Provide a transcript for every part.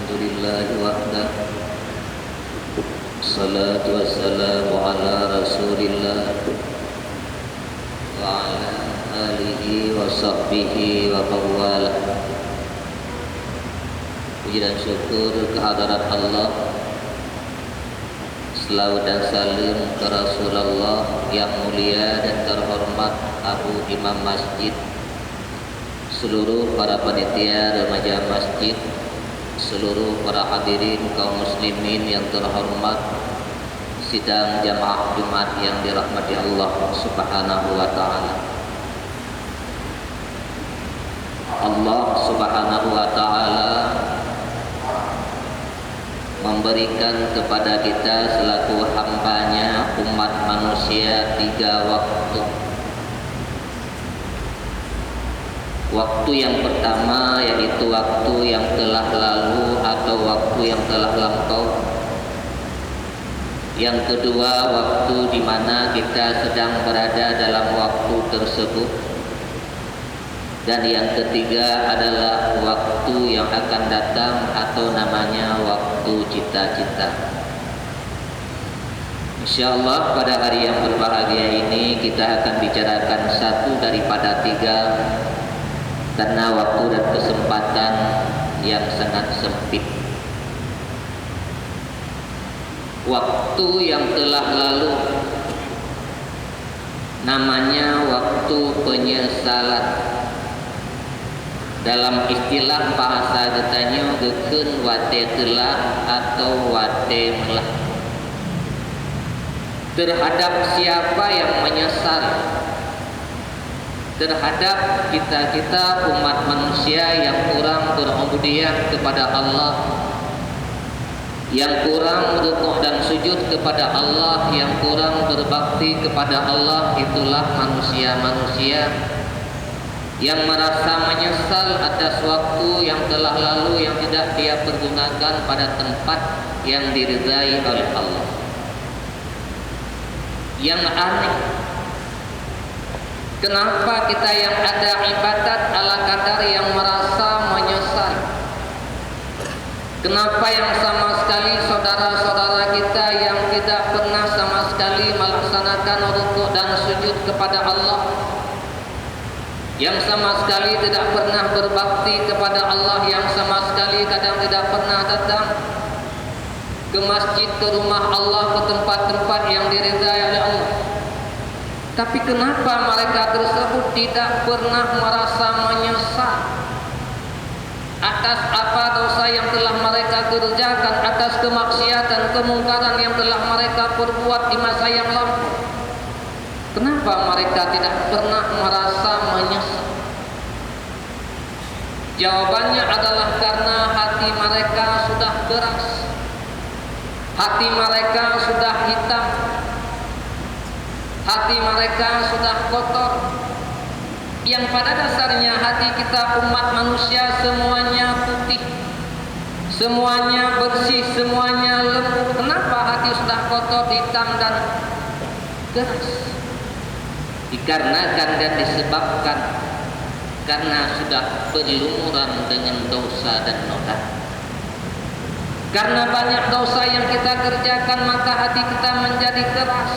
Alhamdulillahi wahdah. Salatu wassalamu ala rasulillah wa ala alihi wa sahbihi wa mawala. Puji dan syukur kehadirat Allah, selawat dan salim ke Rasulullah yang mulia dan terhormat Abu Imam Masjid, seluruh para panitia remaja masjid, seluruh para hadirin kaum muslimin yang terhormat, sidang jamaah Jumat yang dirahmati Allah Subhanahu wa taala. Allah Subhanahu wa taala memberikan kepada kita selaku hambanya umat manusia 3 waktu. Waktu yang pertama yaitu waktu yang telah lalu atau waktu yang telah lampau. Yang kedua, waktu di mana kita sedang berada dalam waktu tersebut. Dan yang ketiga adalah waktu yang akan datang atau namanya waktu cita-cita. Insyaallah pada hari yang berbahagia ini kita akan bicarakan satu daripada 3 karena waktu dan kesempatan yang sangat sempit. Waktu yang telah lalu namanya waktu penyesalan. Dalam istilah bahasa getanya geukeun wate telah atau wate melah. Terhadap siapa yang menyesal, terhadap kita umat manusia yang kurang berubudiyah kepada Allah, yang kurang rukuk dan sujud kepada Allah, yang kurang berbakti kepada Allah. Itulah manusia-manusia yang merasa menyesal atas waktu yang telah lalu yang tidak dia pergunakan pada tempat yang diridai oleh Allah. Yang aneh, kenapa kita yang ada ibadat ala kadar yang merasa menyesal? Kenapa yang sama sekali saudara-saudara kita yang tidak pernah sama sekali melaksanakan rukuk dan sujud kepada Allah, yang sama sekali tidak pernah berbakti kepada Allah, yang sama sekali kadang tidak pernah datang ke masjid, ke rumah Allah, ke tempat-tempat yang diridai oleh Allah, tapi kenapa mereka tersebut tidak pernah merasa menyesal atas apa dosa yang telah mereka kerjakan, atas kemaksiatan, kemungkaran yang telah mereka perbuat di masa yang lalu? Kenapa mereka tidak pernah merasa menyesal? Jawabannya adalah karena hati mereka sudah keras, hati mereka sudah hitam, hati mereka sudah kotor. Yang pada dasarnya hati kita umat manusia semuanya putih, semuanya bersih, semuanya lembut. Kenapa hati sudah kotor, hitam dan keras? Dikarenakan dan disebabkan karena sudah berlumuran dengan dosa dan noda. Karena banyak dosa yang kita kerjakan maka hati kita menjadi keras.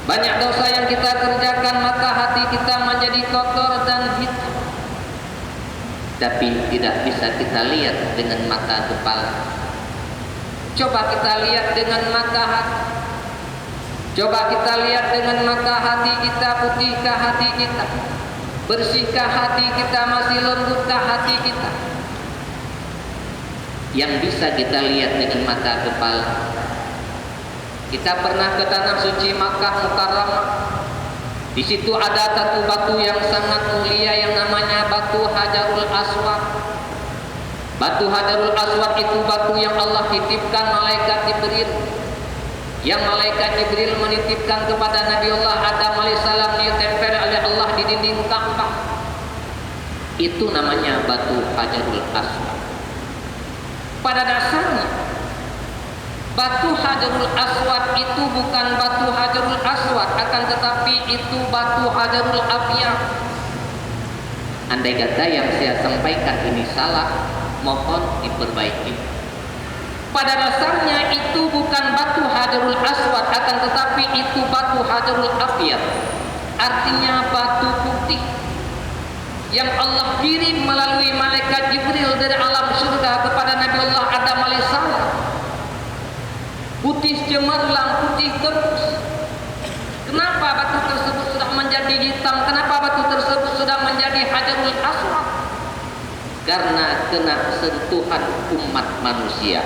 Banyak dosa yang kita kerjakan maka hati kita menjadi kotor dan hitam. Tapi tidak bisa kita lihat dengan mata kepala. Coba kita lihat dengan mata hati. Coba kita lihat dengan mata hati kita, putihkah hati kita? Bersihkah hati kita? Masih lembutkah hati kita? Yang bisa kita lihat dengan mata kepala. Kita pernah ke tanah suci Makkah Mukarramah. Di situ ada satu batu yang sangat mulia yang namanya batu Hajarul Aswad. Batu Hajarul Aswad itu batu yang Allah titipkan malaikat Jibril. Yang malaikat Jibril menitipkan kepada Nabi Allah Adam alaihissalam, ditempel oleh Allah di dinding Ka'bah. Itu namanya batu Hajarul Aswad. Pada dasarnya batu Hajarul Aswad itu bukan batu Hajarul Aswad, akan tetapi itu batu Hajarul Abyad. Andai kata yang saya sampaikan ini salah, mohon diperbaiki. Pada dasarnya itu bukan batu Hajarul Aswad, akan tetapi itu batu Hajarul Abyad, artinya batu putih yang Allah kirim melalui malaikat Jibril dari alam surga kepada Nabi Allah Adam alaihissalam. Putih cemerlang, putih terus. Kenapa batu tersebut sudah menjadi hitam? Kenapa batu tersebut sudah menjadi Hajarul Aswad? Karena kena sentuhan umat manusia.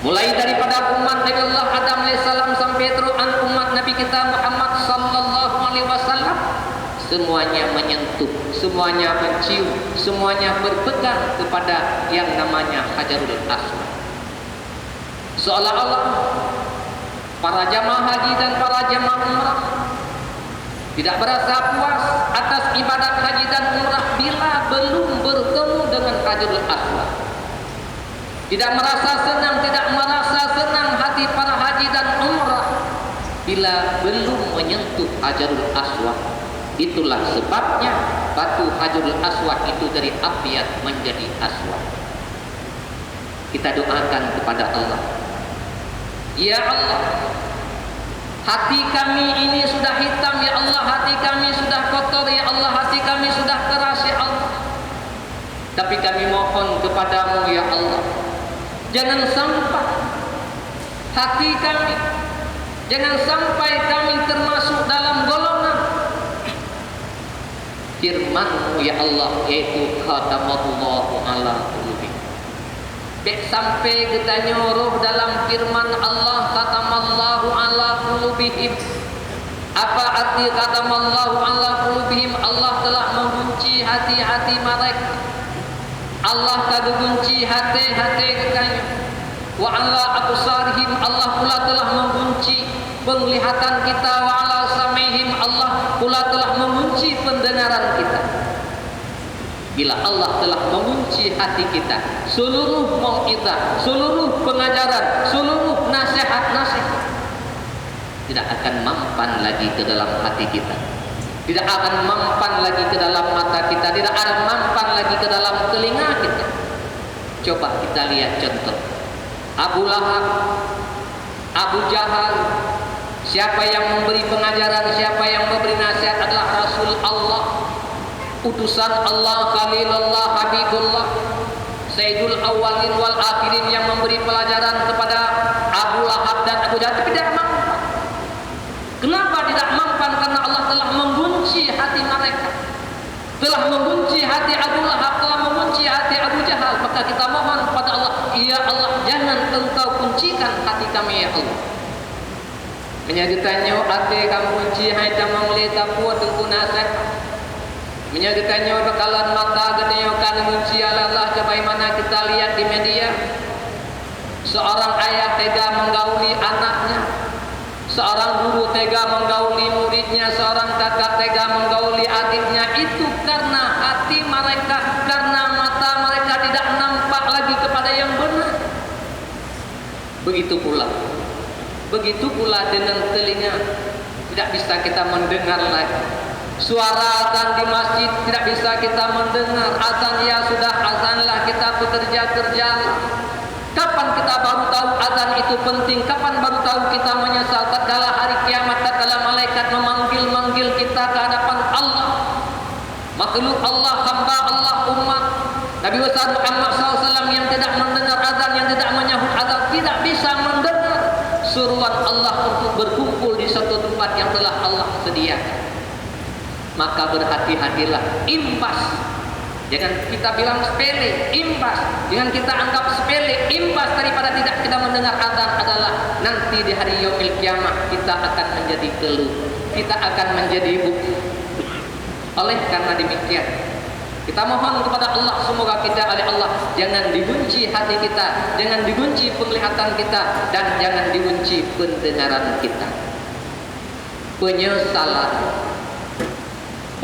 Mulai daripada umat Nabi Allah Adam alaihissalam sampai terusan umat Nabi kita Muhammad sallallahu alaihi wasallam, semuanya menyentuh, semuanya mencium, semuanya berpegang kepada yang namanya Hajarul Aswad. Seolah-olah para jamaah haji dan para jamaah umrah tidak merasa puas atas ibadat haji dan umrah bila belum bertemu dengan Hajarul Aswad. Tidak merasa senang hati para haji dan umrah bila belum menyentuh Hajarul Aswad. Itulah sebabnya batu Hajarul Aswad itu dari abyad menjadi aswad. Kita doakan kepada Allah, ya Allah, hati kami ini sudah hitam ya Allah, hati kami sudah kotor ya Allah, hati kami sudah keras ya Allah. Tapi kami mohon kepadamu ya Allah, jangan sampai hati kami, jangan sampai kami termasuk dalam golongan firman-Mu ya Allah, yaitu khatamallahu ala qulubi. Bek sampai kita nyuruh dalam firman Allah khatamallahu ala qulubihim. Apa arti khatamallahu ala qulubihim? Allah telah mengunci hati-hati mereka. Allah kagak kunci hati-hati ketanya. Wa ala absarihim, Allah pula telah mengunci penglihatan kita. Wa ala samihim, Allah pula telah mengunci pendengaran kita. Bila Allah telah mengunci hati kita, seluruh mau'izah, seluruh pengajaran, seluruh nasihat-nasihat tidak akan mampan lagi ke dalam hati kita, tidak akan mampan lagi ke dalam mata kita, tidak akan mampan lagi ke dalam telinga kita. Coba kita lihat contoh Abu Lahab, Abu Jahal. Siapa yang memberi pengajaran, siapa yang memberi nasihat adalah Rasul Allah, utusan Allah, Khalilullah, Habibullah, Sayyidul Awwalin wal Akhirin, yang memberi pelajaran kepada Abu Lahab dan Abu Jahal. Tidak mampan. Kenapa tidak mampan? Karena Allah telah mengunci hati mereka, telah mengunci hati Abu Lahab, telah mengunci hati Abu Jahal. Maka kita mohon kepada Allah, ya Allah, jangan Engkau kuncikan hati kami ya Allah. Menyagitannya hati kamu kunci, hai tamang leta puat tengku nasihat. Menyagitannya bakalan mata gedeyokan kunci Allah. Sebagaimana kita lihat di media, seorang ayah tega menggauli anaknya, seorang guru tega menggauli muridnya, seorang kakak tega menggauli adiknya. Itu karena hati mereka, karena mata mereka tidak nampak lagi kepada yang benar. Begitu pula dengan telinga, tidak bisa kita mendengar lagi suara azan di masjid, tidak bisa kita mendengar azan. Ya sudah, azanlah, kita bekerja. Kapan kita baru tahu azan itu penting? Kapan baru tahu kita menyesal tatkala hari kiamat, tatkala malaikat memanggil kita ke hadapan Allah, makhluk Allah, hamba Allah, umat Nabi besar Muhammad SAW yang tidak mendengar azan, yang tidak menyahut azan, tidak bisa mendengar suruhan Allah untuk berkumpul di satu tempat yang telah Allah sediakan. Maka berhati-hatilah, imbas. Jangan kita bilang sepele, imbas. Jangan kita anggap sepele, imbas daripada tidak kita mendengar azan adalah nanti di hari yaumil kiamah kita akan menjadi keluh, kita akan menjadi bukti. Oleh karena demikian, kita mohon kepada Allah, semoga kita oleh Allah jangan dikunci hati kita, jangan dikunci penglihatan kita, dan jangan dikunci pendengaran kita.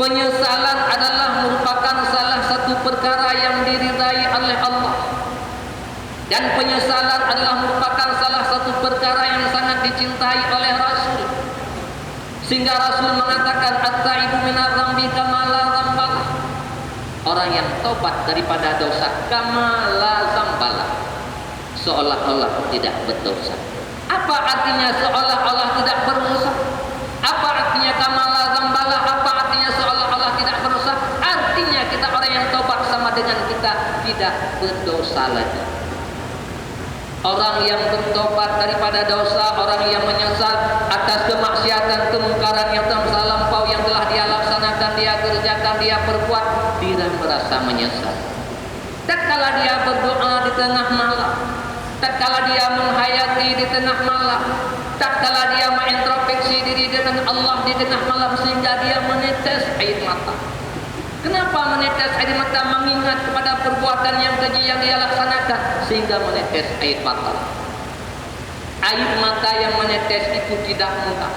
Penyesalan adalah merupakan salah satu perkara yang diridai oleh Allah, dan penyesalan adalah merupakan salah satu perkara yang sangat dicintai oleh Rasul, sehingga Rasul mengatakan at-taibu minadz dzambi kama la dzamba. Orang yang tobat daripada dosa, kama la zambala, seolah-olah tidak berdosa. Apa artinya seolah-olah tidak berdosa? Apa artinya kama la zambala? Apa artinya seolah-olah tidak berdosa? Artinya kita orang yang tobat sama dengan kita tidak berdosa lagi. Orang yang bertobat daripada dosa, orang yang menyesal atas kemaksiatan, kemungkaran yang telah lampau, yang telah dia laksanakan, dia kerjakan, dia perbuat, dia merasa menyesal. Tatkala dia berdoa di tengah malam, tatkala dia menghayati di tengah malam, tatkala dia mengintrospeksi diri dengan Allah di tengah malam, sehingga dia menetes air mata. Kenapa menetes air mata? Mengingat kepada perbuatan yang keji yang dia laksanakan, sehingga menetes air mata. Air mata yang menetes itu tidak mudah.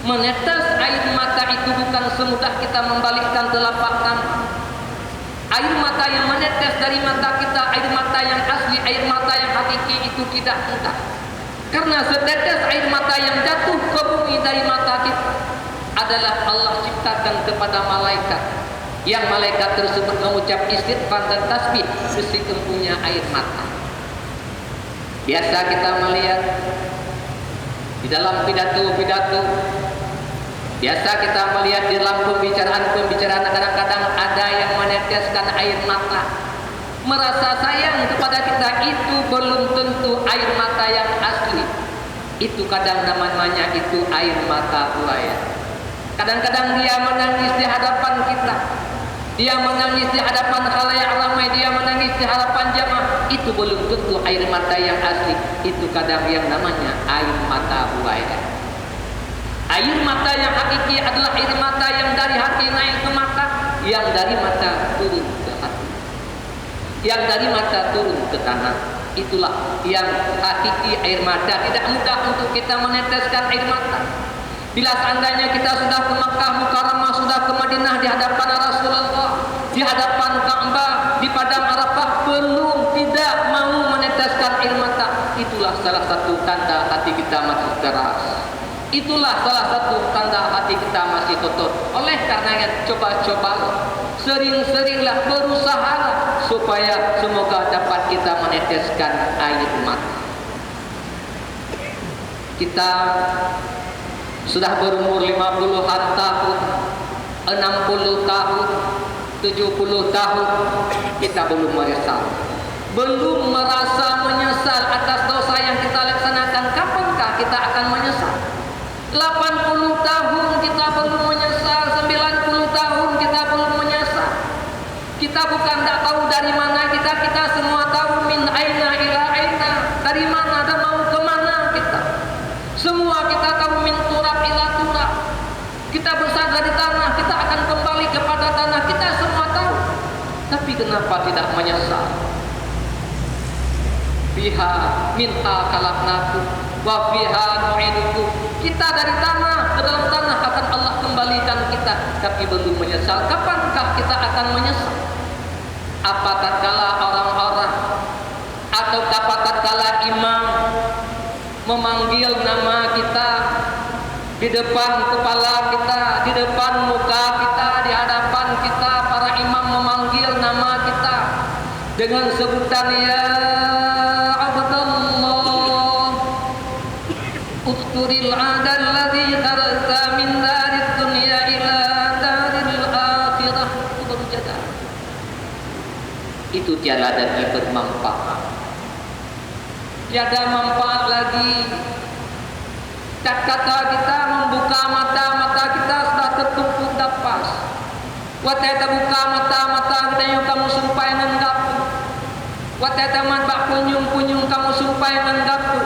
Menetes air mata itu bukan semudah kita membalikkan telapak tangan. Air mata yang menetes dari mata kita, air mata yang asli, air mata yang hakiki, itu tidak mudah. Karena setetes air mata yang jatuh ke bumi dari mata kita adalah Allah ciptakan kepada malaikat, yang malaikat tersebut mengucap istighfar dan tasbih meskipun punya air mata. Biasa kita melihat di dalam pidato-pidato, biasa kita melihat di dalam pembicaraan kadang-kadang ada yang meneteskan air mata, merasa sayang kepada kita. Itu belum tentu air mata yang asli. Itu kadang namanya itu air mata buaya. Kadang-kadang dia menangis di hadapan kita, dia menangis di hadapan khalayak ramai, dia menangis di hadapan jamaah. Itu belum tentu air mata yang asli. Itu kadang yang namanya air mata buaya. Air mata yang hakiki adalah air mata yang dari hati naik ke mata, yang dari mata turun ke hati, yang dari mata turun ke tanah. Itulah yang hakiki air mata. Tidak mudah untuk kita meneteskan air mata. Bila seandainya kita sudah ke Makkah Mukarramah, sudah ke Madinah, di hadapan Rasulullah, di hadapan Ka'bah, di padang Arafah, belum tidak mau meneteskan air mata, itulah salah satu tanda hati kita masih keras. Itulah salah satu tanda hati kita masih kotor. Oleh karenanya coba-coba, sering-seringlah berusaha supaya semoga dapat kita meneteskan air mata. Kita sudah berumur 50-an tahun, 60 tahun, 70 tahun, kita belum menyesal, belum merasa menyesal atas dosa yang kita laksanakan. Kapankah kita akan menyesal? 80 tahun kita belum menyesal, 90 tahun kita belum menyesal. Kita bukan tak tahu dari mana kita semua tahu min aina ila aina, dari mana dan mau ke mana kita. Semua kita tahu min turab ila turab. Kita bersandar di tanah, kita akan kembali kepada tanah. Kita semua tahu. Tapi kenapa tidak menyesal? Fiha minha khalaqnakum wa fiha nu'idukum. Kita dari tanah, ke dalam tanah akan Allah kembalikan kita, tapi belum menyesal. Kapankah kita akan menyesal? Apa tatkala orang-orang atau apa tatkala imam memanggil nama kita di depan kepala kita, di depan muka kita, di hadapan kita, para imam memanggil nama kita dengan sebutan ya Abdullah, uqturil adal ladzi kharajta min darid dunya ila daril akhirah. Itu tiada lagi bermanfaat, tiada manfaat lagi. Tak kata kita membuka mata kita sudah tertutup dapas. Wateta buka mata kita yang kamu sumpah nenggapu. Wateta mat bak punyung kamu sumpah nenggapu.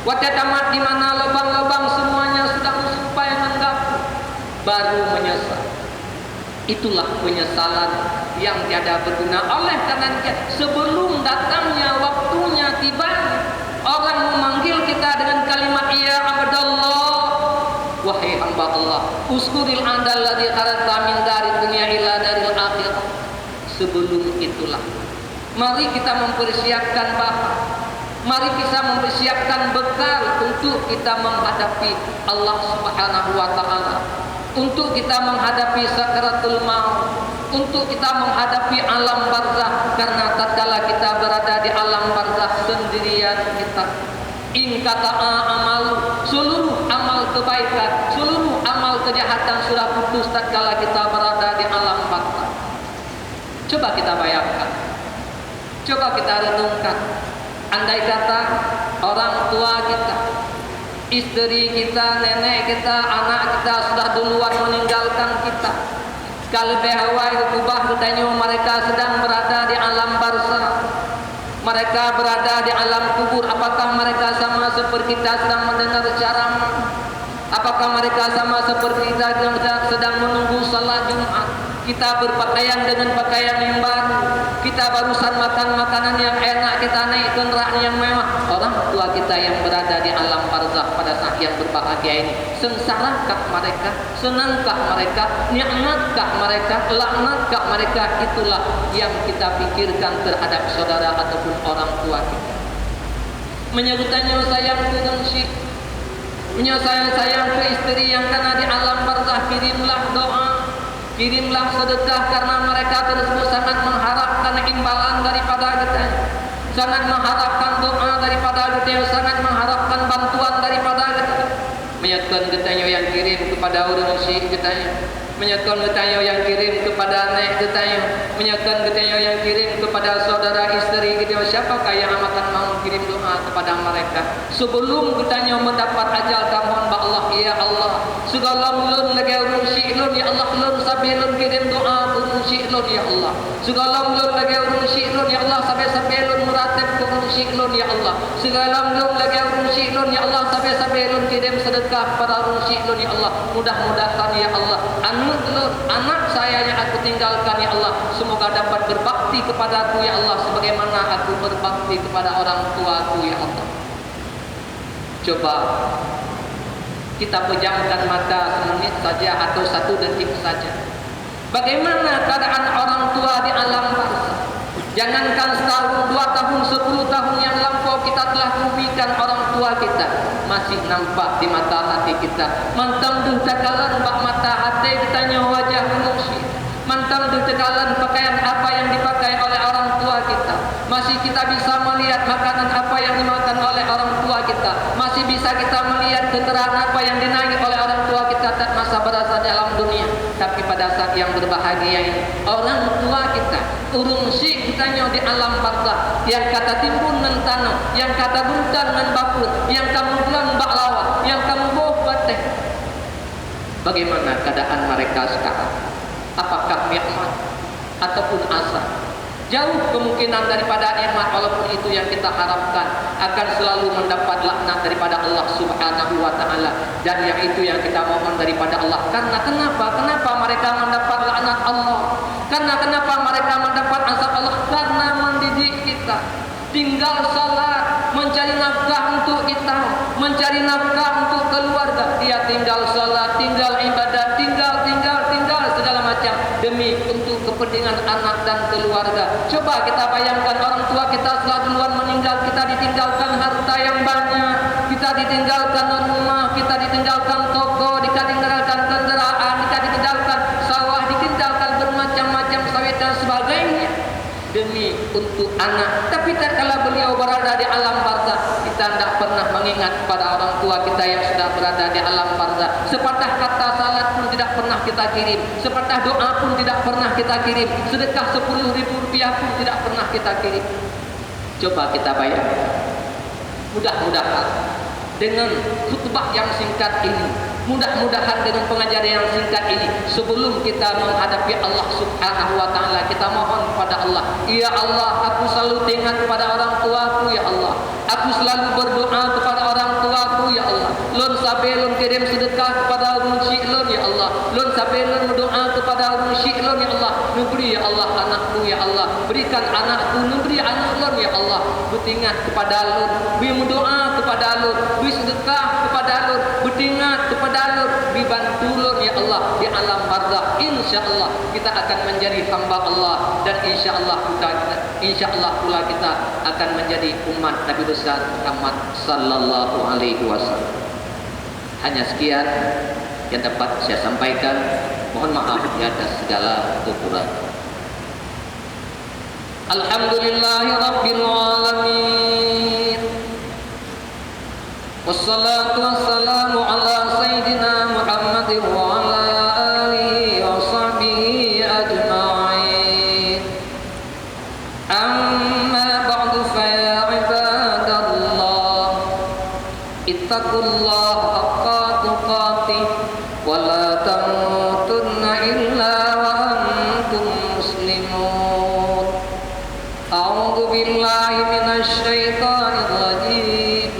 Wateta mat di mana lubang-lubang semuanya sudah sumpah nenggapu. Baru menyesal. Itulah penyesalan yang tiada berguna. Oleh karena sebelum datangnya waktunya tiba, orang memanggil kita dengan kalimat ya Abdullah, wahai hamba Allah, uskuril andal ladzi kharajta min dari dunia ila daril akhirah. Sebelum itulah, mari kita mempersiapkan bahan, mari kita mempersiapkan bekal untuk kita menghadapi Allah Subhanahu wa taala, untuk kita menghadapi sakaratul maut. untuk kita menghadapi alam barzakh, karena tatkala kita berada di alam barzakh sendirian kita ingkata'a amal, seluruh amal kebaikan, seluruh amal kejahatan sudah putus tatkala kita berada di alam barzakh. Coba kita bayangkan, coba kita renungkan, andai kata orang tua kita, istri kita, nenek kita, anak kita sudah duluan meninggalkan kita. Kalbe hawai kubah bertanya mereka sedang berada di alam barzakh. Mereka berada di alam kubur. Apakah mereka sama seperti kita sedang mendengar ceramah? Apakah mereka sama seperti kita sedang menunggu salat Jumat? Kita berpakaian dengan pakaian yang baru, kita barusan makan makanan yang enak, kita naik kendaraan yang mewah. Orang tua kita yang berada di alam barzakh pada saat yang berbahagia ini, sengsarakah mereka, senangkah mereka, nikmatkah mereka, laknatkah mereka? Itulah yang kita pikirkan terhadap saudara ataupun orang tua kita. Menyebutnya sayang dengan si, sayang ke istri yang kena di alam barzakh, kirimlah doa, kirimlah sedekah, karena mereka tersebut sangat mengharapkan imbalan daripada kita, sangat mengharapkan doa daripada kita, sangat mengharapkan bantuan daripada kita. Menyatakan kita yang kirim kepada orang si kita, menyatakan kita yang kirim kepada nek kita, menyatakan kita yang kirim kepada saudara istri kita. Siapakah yang akan mau kirim doa kepada mereka sebelum kita mendapat ajal? Mohon Allah, ya Allah, segala ulun lagi ulun si ulun, ya Allah, ulun sampai ulun kirim doa ulun si ulun, ya Allah, segala ulun lagi ulun si ulun, ya Allah, sampai ulun muratib ulun si ulun, ya Allah, segala ulun lagi ulun si ulun, ya Allah, sampai ulun kirim sedekah kepada ulun si ulun, ya Allah. Mudah-mudahan ya Allah, anak saya yang aku tinggalkan, ya Allah, semoga dapat berbakti kepadaku, ya Allah, sebagaimana aku berbakti kepada orang tuaku, ya Allah. Coba kita pejamkan mata semenit saja atau 1 detik saja. Bagaimana keadaan orang tua di alam barzakh? Jangankan setahun, 2 tahun, 10 tahun yang lampau kita telah merugikan orang tua kita, masih nampak di mata hati kita. Mantang duh takalan bak mata hati ditanya wajah manusia. Mantang duh takalan pakaian apa yang dipakai oleh orang tua kita. Masih kita bisa melihat makanan apa yang dimakan oleh orang tua kita. Masih bisa kita melihat kendaraan apa yang dinaiki oleh orang tua kita tak masa berasa dalam dunia. Tapi pada saat yang berbahagia ini, orang tua kita urung si kitanya di alam barzakh, yang kata timbun nan tanah, yang kata bukan nan bakul, yang kamu bilang mbak lawa, yang kamu boh bateh. Bagaimana keadaan mereka sekarang? Apakah nikmat ataupun asa? Jauh kemungkinan daripada nikmat, walaupun itu yang kita harapkan, akan selalu mendapat laknat daripada Allah Subhanahu wa taala, dan yang itu yang kita mohon daripada Allah. Karena kenapa mereka mendapat laknat Allah? Karena kenapa mereka mendapat azab Allah? Karena mendidik kita tinggal salat, mencari nafkah untuk kita, mencari nafkah untuk keluarga. Dia tinggal salat, tinggal ibadat, tinggal segala macam demi untuk kepentingan anak dan keluarga. Coba kita bayangkan orang tua kita setelah duluan meninggal, kita ditinggalkan harta yang banyak, kita ditinggalkan rumah, kita ditinggalkan toko, kita ditinggalkan kendaraan, kita ditinggalkan sawah, ditinggalkan bermacam-macam sawit dan sebagainya demi untuk anak. Tapi tatkala beliau berada di alam barzakh, kita tidak pernah mengingat pada orang tua kita yang sudah berada di alam barzakh. Sepatah kata salat pun tidak pernah kita kirim, sepatah doa pun tidak pernah kita kirim, sedekah 10.000 rupiah pun tidak pernah kita kirim. Coba kita bayangkan. Mudah-mudahan dengan khutbah yang singkat ini, mudah-mudahan dengan pengajaran yang singkat ini, sebelum kita menghadapi Allah Subhanahu wa taala, kita mohon kepada Allah, ya Allah, aku selalu ingat kepada orang tuaku, ya Allah. Aku selalu berdoa kepada orang tuaku, ya Allah. Lun sampai lun kirim sedekah kepada ulun syi'lun, ya Allah. Lun sampai lun berdoa kepada ulun syi'lun, ya Allah. Nubri ya Allah anakku, ya Allah. Berikan anakku, nubri anak lun, ya Allah. Bertingat kepada lun, berdoa kepada lun, bersedekah kepada lun, bertingat kepada lun, dibantu lun, ya Allah, di alam barzakh. Insyaallah kita akan menjadi hamba Allah, dan insyaallah pula kita akan menjadi umat Nabi besar Muhammad sallallahu alaihi wasallam. Hanya sekian yang dapat saya sampaikan. Mohon maaf di atas segala kekurangan. Alhamdulillahi Rabbil Alamin. Wassalatu wassalamu ala Sayyidina Muhammadin wa ala alihi wa sahbihi ajma'in. Amma ba'du fa ya ibadallah, ittaqullaha haqqa tuqatih wa la tamutunna illa wa antum muslimun. A'udzu billahi minasy syaithanir rajim.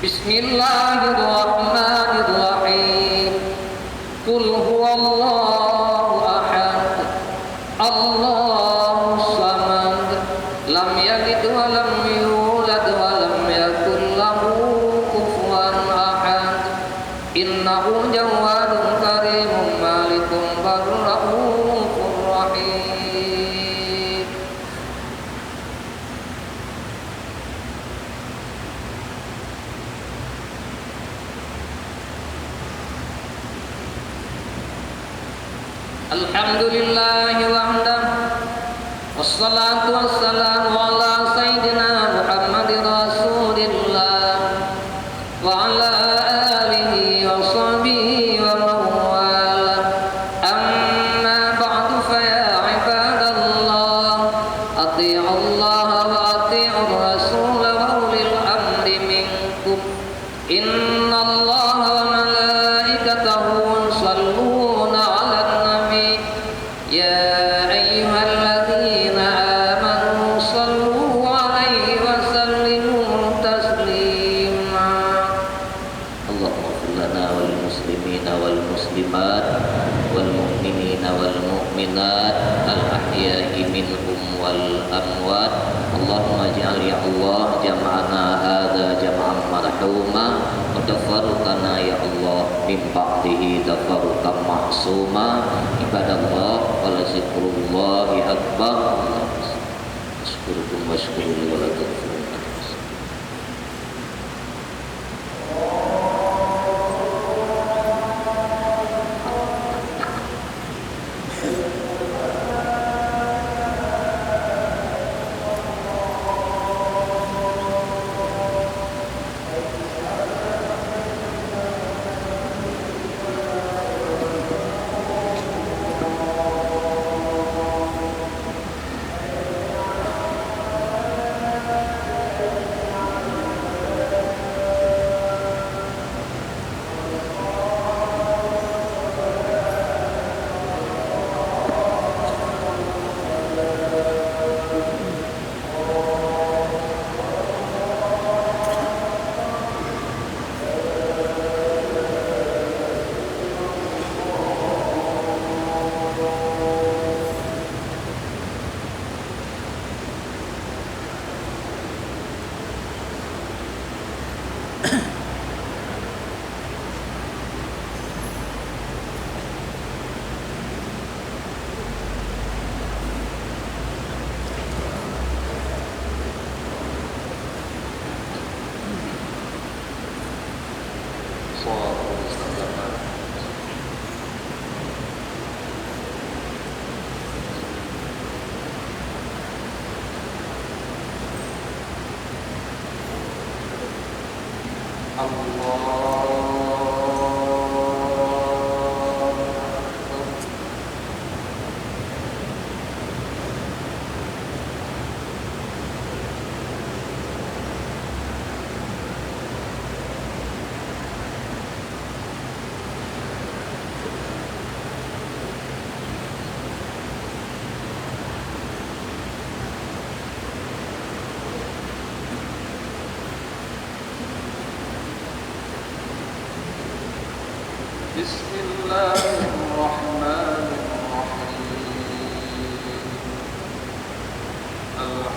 Bismillahirrahmanirrahim. Qul huwallahu ahad, Allahus samad, lam yalid wa lam yulad wa lam yakul lahu kufuwan ahad. Innahu jawadun karimun malikun barrahufur rahim. Alhamdulillahi wahdah, wassalatu wassalamu ala Sayyidina Muhammadin Rasulillah wa ala alihi wa sahbihi wa mawala. Amma ba'du fa ya ibadallah, ati'u Allah wa ati'u Rasul wa ulil amri minkum. Inna Allah wa malaikatahu yusalluna ala ya ayyuhalladzina amanu sallu alaihi wa sallimu taslima. Allahumma ighfir lana wal muslimina wal muslimat wal mu'minina wal mu'minat al ahya'i minhum wal amwat. Allahumma ij'al ya Allah jam'ana hadza jam'an marhuma wa tafarruqana ya Allah min ba'dihi tafarruqan ma'suma. Ibadallah wala zikrullahi akbar. Ashkurukum wa ashkuru wa la takfurun.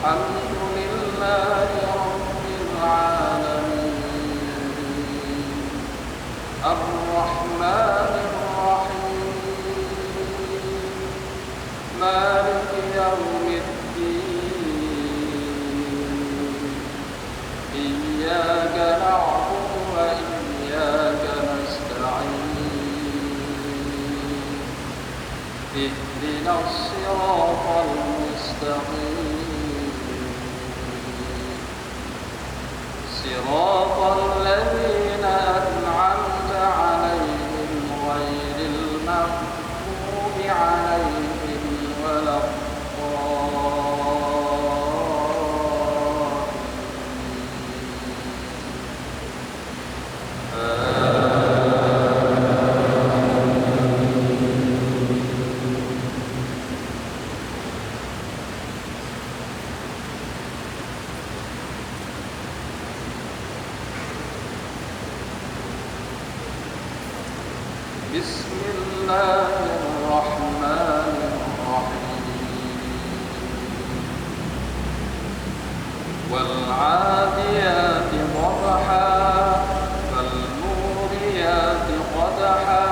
Alhamdulillahi Rabbil Alamin, Ar-Rahmanir Rahim, Maliki Yawmiddin, Iyyaka na'budu wa iyyaka nasta'in, Ihdinas siratal mustaqim. الله الرحمن الرحيم والعاديات ضبحا فالموريات قدحا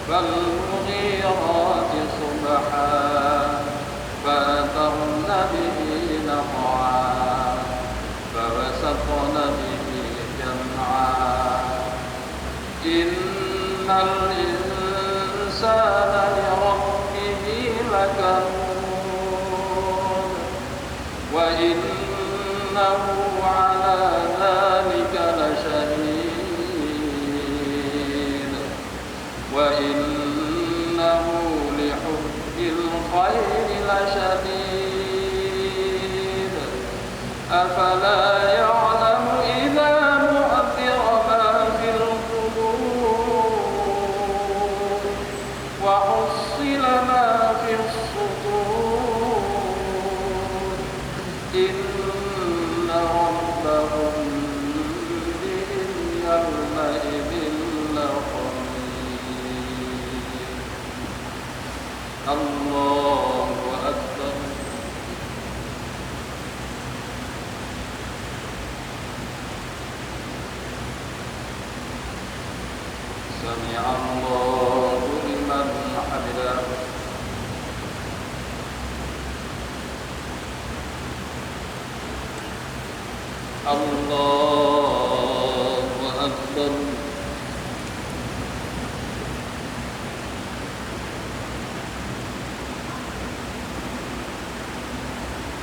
فالمغيرات صبحا فأثرن به نقعا فوسطن به جمعا إن الإنسان لربه لكنود وإنه على ذلك لشهيد وإنه لحب الخير لشديد أفلا يعلم إذا بعثر ما في القبور وحصل ما في الصدور إن ربهم بهم يومئذ لخبير الله أكبر سمع الله لمن حمده الله أكبر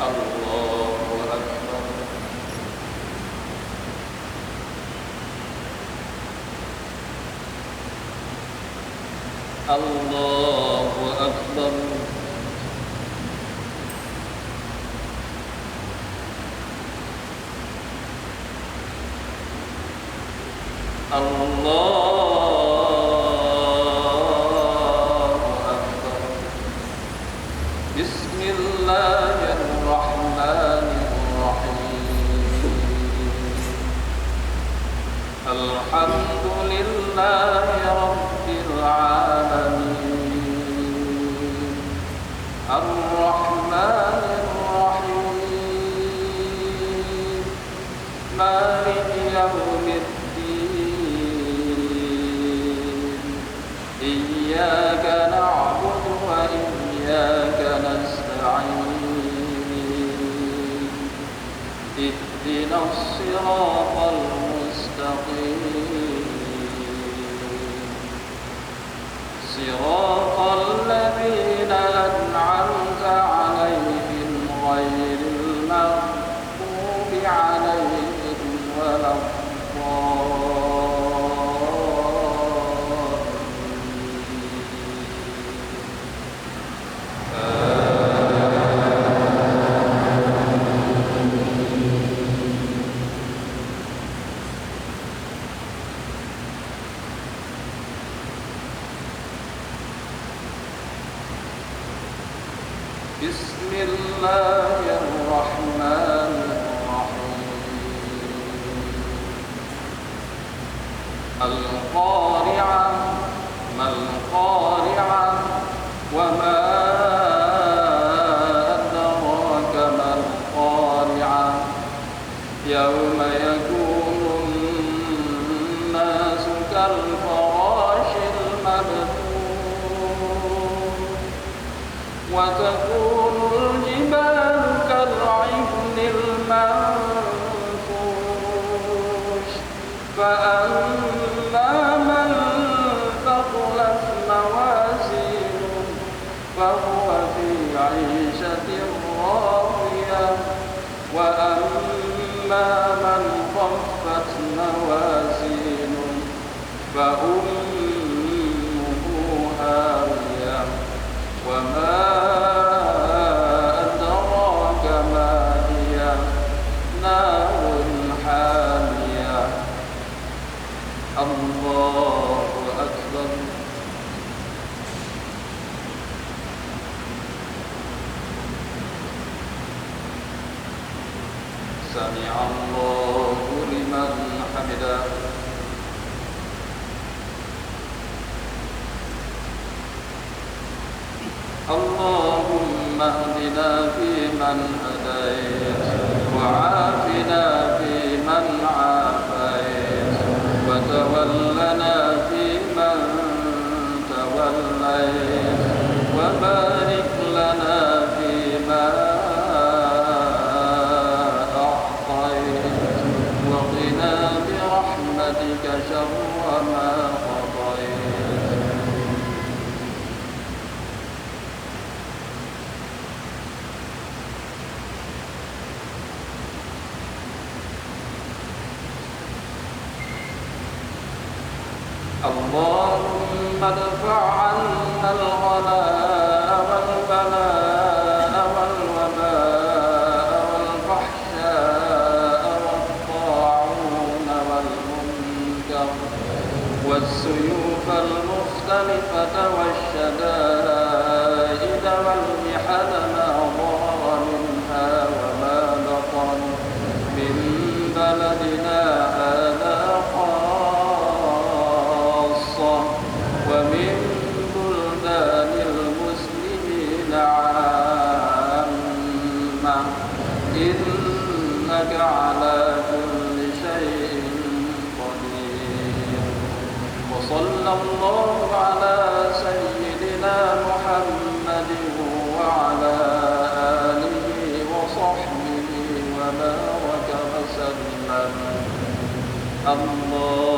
الله أكبر الله أكبر الله أكبر بسم الله الرحمن الرحيم الحمد لله رب العالمين الرحمن الرحيم مالك يوم الدين إياك نعبد وإياك نستعين اهدنا الصراط المستقيم صراط الذين أنعمت عليهم غير المغضوب عليهم ولا بسم الله الرحمن الرحيم القارعة ما القارعة وما أدراك ما القارعة يوم يكون الناس كالفراش المبثوث وتكون الجبال كالعهن المنفوش فأما من ثقلت موازينه فهو في عيشة راضية وأما من خفت موازينه فأمه هاوية وما أدراك ما هي نار حامية الله أكبر سمع الله لمن حمده اللهم اهدنا فيمن هديت وعافنا فيمن عافيت وتولنا فيمن توليت وبارك لنا فيما أعطيت وقنا برحمتك شر ما قضيت. اللهم ادفع عنا الغلاء والبلاء والوباء والفحشاء والطاعون والمنكر والسيوف المختلفة والشدائد والمحن ما ظهر منها وما بطن من بلدنا هذا ومن بلدان المسلمين عامة إنك على كل شيء قدير. وصلى الله على سيدنا محمد وعلى آله وصحبه وبارك وسلم. الله